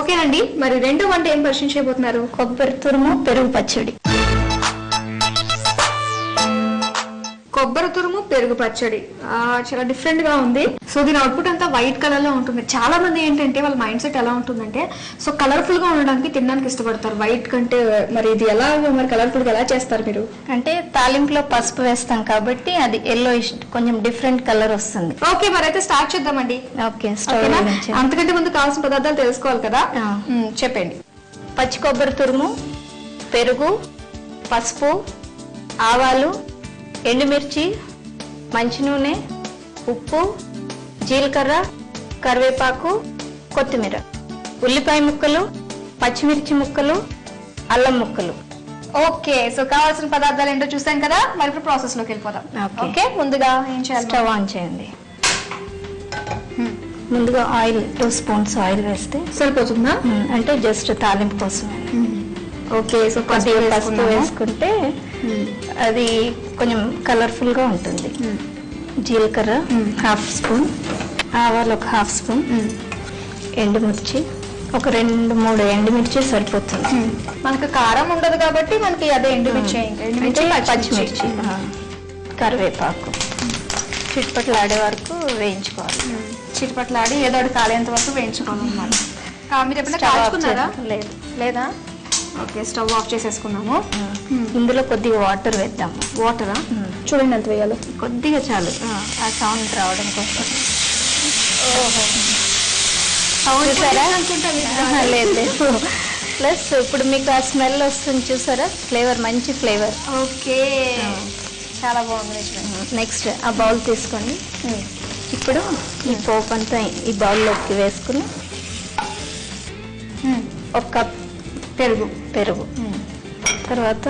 ఓకేనండి, మరి రెండో వంట ఏం పరిచయం చేయబోతున్నారు? కొబ్బరి తురుము పెరుగు పచ్చడి. కొబ్బరి తురుము పెరుగు పచ్చడి చాలా డిఫరెంట్ గా ఉంది. సో దీని అవుట్పుట్ అంతా వైట్ కలర్ లో ఉంటుంది. చాలా మంది ఏంటంటే వాళ్ళ మైండ్ సెట్ ఎలా ఉంటుందంటే, సో కలర్ఫుల్ గా ఉండడానికి తినడానికి ఇష్టపడతారు వైట్ కంటే. మరి ఇది ఎలా, మరి కలర్ఫుల్ గా ఎలా చేస్తారు మీరు? అంటే తాలింపులో పసుపు వేస్తాం కాబట్టి అది ఎల్లో కొంచెం డిఫరెంట్ కలర్ వస్తుంది. ఓకే, మరి అయితే స్టార్ట్ చేద్దామండి. ఓకే, అంతకంటే ముందు కావాల్సిన పదార్థాలు తెలుసుకోవాలి కదా, చెప్పండి. పచ్చి కొబ్బరి తురుము, పెరుగు, పసుపు, ఆవాలు, ఎండుమిర్చి, మంచి నూనె, ఉప్పు, జీలకర్ర, కరివేపాకు, కొత్తిమీర, ఉల్లిపాయ ముక్కలు, పచ్చిమిర్చి ముక్కలు, అల్లం ముక్కలు. ఓకే, సో కావాల్సిన పదార్థాలు ఏంటో చూసాం కదా, మరి ఇప్పుడు ప్రాసెస్ లోకి వెళ్ళిపోదాం. ఓకే, ముందుగా ఏం చేయాలి? స్టవ్ ఆన్ చేయండి. ముందుగా ఆయిల్ 2 స్పూన్స్ ఆయిల్ వేస్తే సరిపోతుందా? అంటే జస్ట్ తాలింపు కోసం. ఓకే, సో పసుపు వేసుకుంటే అది కొంచెం కలర్ఫుల్ గా ఉంటుంది. జీలకర్ర 1/2 స్పూన్, ఆవాలు 1/2 స్పూన్, ఎండుమిర్చి ఒక 2-3 ఎండుమిర్చి సరిపోతుంది. మనకు కారం ఉండదు కాబట్టి మనకి అదే ఎండుమిర్చి, పచ్చిమిర్చి, కరివేపాకు చిట్పట్లాడే వరకు వేయించుకోవాలి. చిట్పట్లాడి ఏదో ఒకటి కాలేంత వరకు వేయించుకోవాలన్నమాట. మీరు ఎప్పుడైనా కాల్చుకున్నారా? లేదా? ఓకే, స్టవ్ ఆఫ్ చేసేసుకున్నాము. ఇందులో కొద్దిగా వాటర్ వేద్దాము. వాటరా? చూడండి ఎంత వేయాలో. కొద్దిగా చాలు, ఆ సౌండ్ రావడం కోసం. లేదు, ప్లస్ ఇప్పుడు మీకు ఆ స్మెల్ వస్తుంది చూసారా, ఫ్లేవర్, మంచి ఫ్లేవర్. ఓకే, చాలా బాగుంది. నెక్స్ట్ ఆ బౌల్ తీసుకోండి. ఇప్పుడు ఈ పోపు అంతా ఈ బౌల్లోకి వేసుకుని 1 కప్ పెరుగు, తర్వాత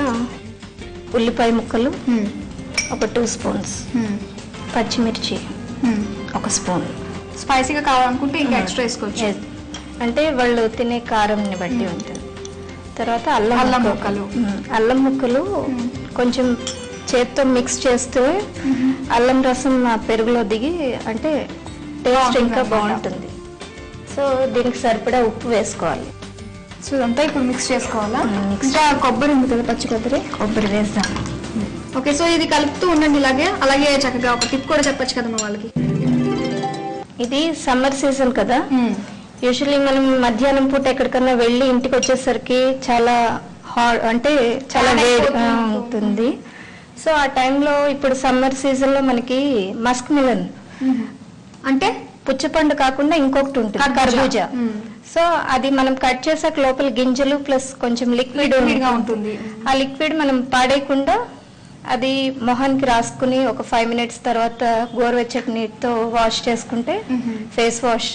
ఉల్లిపాయ ముక్కలు ఒక 2 స్పూన్స్, పచ్చిమిర్చి 1 స్పూన్. స్పైసీగా కావాలనుకుంటే ఇంకా ఎక్స్ట్రా వేసుకోవచ్చు, అంటే వాళ్ళు తినే కారంని బట్టి ఉంటుంది. తర్వాత అల్లం ముక్కలు కొంచెం చేత్తో మిక్స్ చేస్తూ అల్లం రసం ఆ పెరుగులో దిగి అంటే టేస్ట్ ఇంకా బాగుంటుంది. సో దీనికి సరిపడా ఉప్పు వేసుకోవాలి. సో ఇదంతా ఇప్పుడు మిక్స్ చేసుకోవాలా? ఇంకా కొబ్బరి ఉంది కదా, పచ్చి కొబ్బరి వేద్దాం. ఓకే, సో ఇది కలుపుతూ ఉండండి అలాగే చక్కగా ఒక టిప్ కూడా చెప్పచ్చు కదా మా వాళ్ళకి. ఇది సమ్మర్ సీజన్ కదా, యూజువల్లీ మనం మధ్యాహ్నం పూట ఎక్కడికన్నా వెళ్ళి ఇంటికి వచ్చేసరికి చాలా అంటే చాలా వేడిగా ఉంటుంది. సో ఆ టైంలో ఇప్పుడు సమ్మర్ సీజన్ లో మనకి మస్క్ మిలన్ అంటే పుచ్చపండు కాకుండా ఇంకొకటి ఉంటుంది, కర్బూజా. సో అది మనం కట్ చేసాక లోపల గింజలు ప్లస్ కొంచెం లిక్విడ్ గా ఉంటుంది. ఆ లిక్విడ్ మనం పాడేయకుండా అది మొహానికి రాసుకుని ఒక 5 మినిట్స్ తర్వాత గోరువెచ్చటి నీటితో వాష్ చేసుకుంటే ఫేస్ వాష్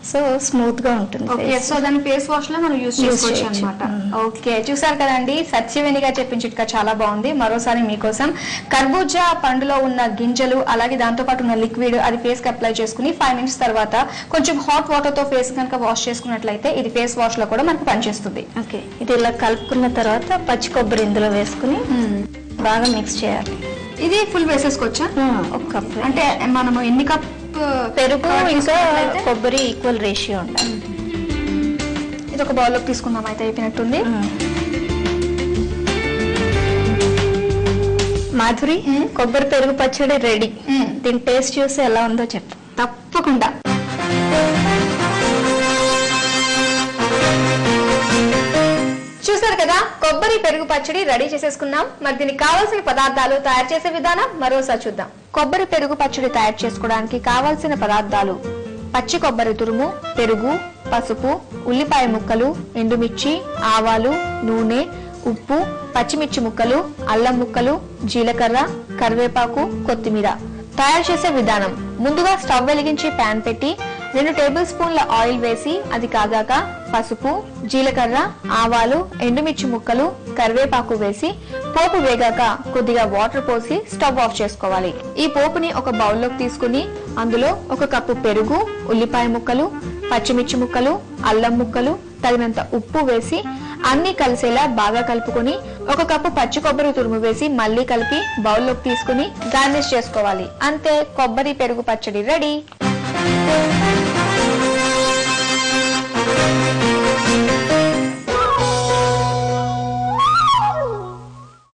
సో స్మూత్ గా ఉంటుంది. ఓకే, సో దాని ఫేస్ వాష్ లో మనం యూజ్ చేసుకోవచ్చు అన్నమాట. ఓకే, చూసారు కదండి, సత్యవేణిగా చెప్పిన చిట్కా చాలా బాగుంది. మరోసారి మీకోసం కర్బూజా పండులో ఉన్న గింజలు అలాగే దాంతో పాటు ఉన్న లిక్విడ్ అది ఫేస్ కి అప్లై చేసుకుని 5 మినిట్స్ తర్వాత కొంచెం హాట్ వాటర్ తో ఫేస్ కనుక వాష్ చేసుకున్నట్లయితే ఇది ఫేస్ వాష్ లో కూడా మనకు పనిచేస్తుంది. ఓకే, ఇది ఇలా కలుపుకున్న తర్వాత పచ్చి కొబ్బరి ఇందులో వేసుకుని బాగా మిక్స్ చేయాలి. ఇది ఫుల్ వేసేసుకోవచ్చా? 1 కప్. అంటే మనము ఎన్ని కప్ పెరుగు ఇంకా కొబ్బరి ఈక్వల్ రేషియో ఉండాలి. ఇది ఒక బౌల్లోకి తీసుకుందాం. అయితే అయిపోయినట్టుంది. మాధురి, కొబ్బరి పెరుగు పచ్చడి రెడీ. దీని టేస్ట్ చూసి ఎలా ఉందో చెప్పు. తప్పకుండా. చూసారు కదా, కొబ్బరి పెరుగు పచ్చడి రెడీ చేసేసుకున్నాం. మరి దీనికి కావాల్సిన పదార్థాలు, తయారు చేసే విధానం మరోసారి చూద్దాం. కొబ్బరి పెరుగు పచ్చడి తయారు చేసుకోవడానికి కావాల్సిన పదార్థాలు: పచ్చి కొబ్బరి తురుము, పెరుగు, పసుపు, ఉల్లిపాయ ముక్కలు, ఎండుమిర్చి, ఆవాలు, నూనె, ఉప్పు, పచ్చిమిర్చి ముక్కలు, అల్లం ముక్కలు, జీలకర్ర, కరివేపాకు, కొత్తిమీర. తయారు చేసే విధానం: ముందుగా స్టవ్ వెలిగించి ప్యాన్ పెట్టి 2 టేబుల్ స్పూన్ల ఆయిల్ వేసి అది కాగాక పసుపు, జీలకర్ర, ఆవాలు, ఎండుమిర్చి ముక్కలు, కరివేపాకు వేసి పోపు వేగాక కొద్దిగా వాటర్ పోసి స్టవ్ ఆఫ్ చేసుకోవాలి. ఈ పోపుని ఒక బౌల్లోకి తీసుకుని అందులో 1 కప్పు పెరుగు, ఉల్లిపాయ ముక్కలు, పచ్చిమిర్చి ముక్కలు, అల్లం ముక్కలు, తగినంత ఉప్పు వేసి అన్ని కలిసేలా బాగా కలుపుకొని 1 కప్పు పచ్చి కొబ్బరి తురుము వేసి మళ్ళీ కలిపి బౌల్లోకి తీసుకుని గార్నిష్ చేసుకోవాలి. అంతే, కొబ్బరి పెరుగు పచ్చడి రెడీ.